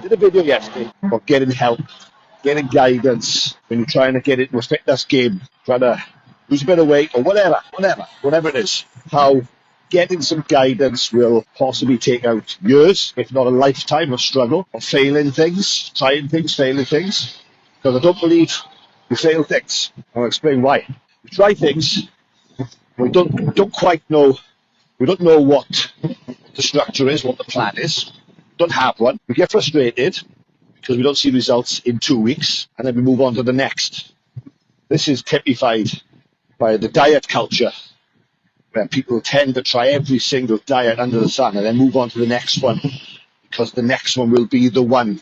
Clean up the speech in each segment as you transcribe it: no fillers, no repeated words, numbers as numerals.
did a video yesterday about getting help, getting guidance when you're trying to get into a fitness game, trying to lose a bit of weight or whatever it is. How getting some guidance will possibly take out years, if not a lifetime of struggle, of failing things, trying things, failing things. Because I don't believe we fail things. I'll explain why. We try things, we don't quite know, we don't know what the structure is, what the plan is. Don't have one. We get frustrated because we don't see results in 2 weeks, and then we move on to the next. This is typified by the diet culture, where people tend to try every single diet under the sun and then move on to the next one because the next one will be the one,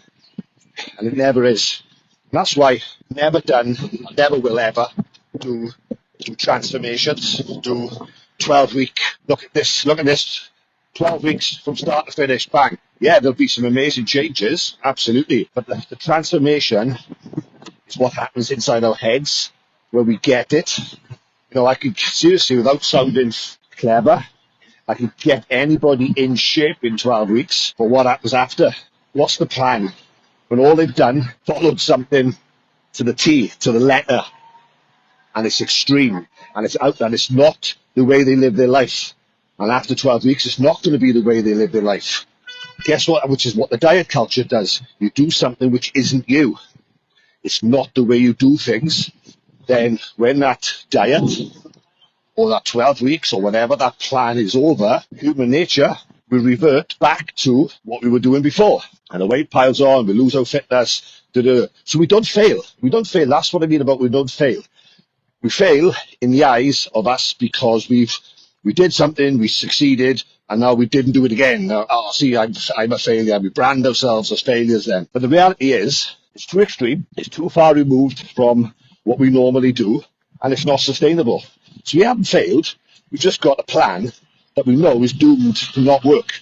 and it never is. And that's why never done, never will ever do transformations, do 12-week, look at this, 12 weeks from start to finish, bang. Yeah, there'll be some amazing changes, absolutely. But the transformation is what happens inside our heads where we get it. You know, I could, seriously, without sounding clever, I could get anybody in shape in 12 weeks for what happens after. What's the plan? When all they've done, followed something to the T, to the letter, and it's extreme, and it's out there, and it's not the way they live their life. And after 12 weeks, it's not going to be the way they live their life. Guess what? Which is what the diet culture does. You do something which isn't you. It's not the way you do things. Then when that diet or that 12 weeks or whatever, that plan is over, human nature will revert back to what we were doing before. And the weight piles on, we lose our fitness. So we don't fail. We don't fail. That's what I mean about we don't fail. We fail in the eyes of us because we did something, we succeeded, and now we didn't do it again. Now, see, I'm a failure. We brand ourselves as failures then. But the reality is, it's too extreme. It's too far removed from what we normally do, and it's not sustainable. So we haven't failed. We've just got a plan that we know is doomed to not work.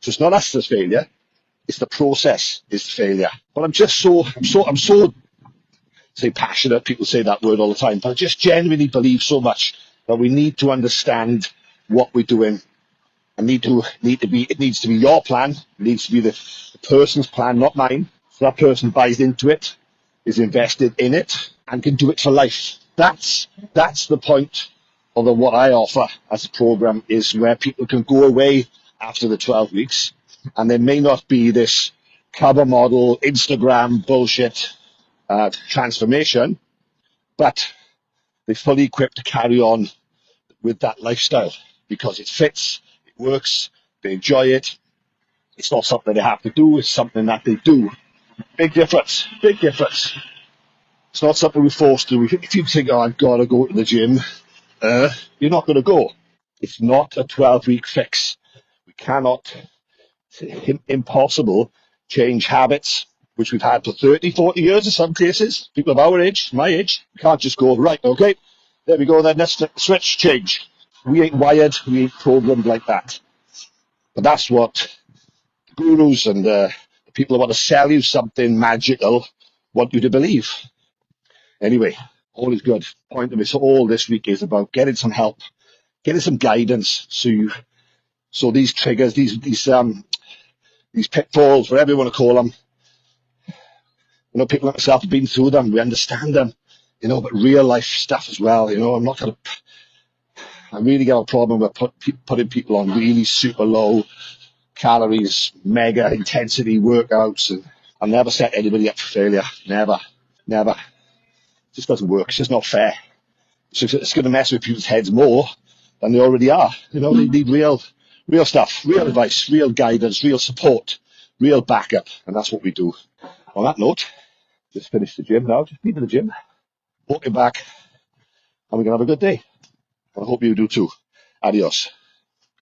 So it's not us that's failure. It's the process is the failure. But I'm so say passionate. People say that word all the time, but I just genuinely believe so much that we need to understand what we're doing. It needs to be your plan. It needs to be the person's plan, not mine. So that person buys into it, is invested in it, and can do it for life. That's the point of what I offer as a program, is where people can go away after the 12 weeks, and there may not be this cover model, Instagram bullshit transformation, but they're fully equipped to carry on with that lifestyle because it fits, it works, they enjoy it. It's not something they have to do, it's something that they do. Big difference, big difference. It's not something we're forced to do. If you think, oh, I've got to go to the gym, you're not going to go. It's not a 12-week fix. We cannot, impossible, change habits, which we've had for 30, 40 years in some cases. People of our age, my age, we can't just go, right, okay, there we go, then let's switch, change. We ain't wired, we ain't programmed like that. But that's what the gurus and the people who want to sell you something magical want you to believe. Anyway, all is good. Point of it, so all this week is about getting some help, getting some guidance, so these triggers, these pitfalls, whatever you want to call them, you know, people like myself have been through them, we understand them, you know, but real life stuff as well, you know, I really got a problem with putting people on really super low calories, mega intensity workouts, and I'll never set anybody up for failure, never. It just doesn't work, it's just not fair. So it's going to mess with people's heads more than they already are, you know, they need real stuff, real advice, real guidance, real support, real backup, and that's what we do. On that note, just finished the gym now, just been to the gym, walking back, and we're going to have a good day. I hope you do too. Adios.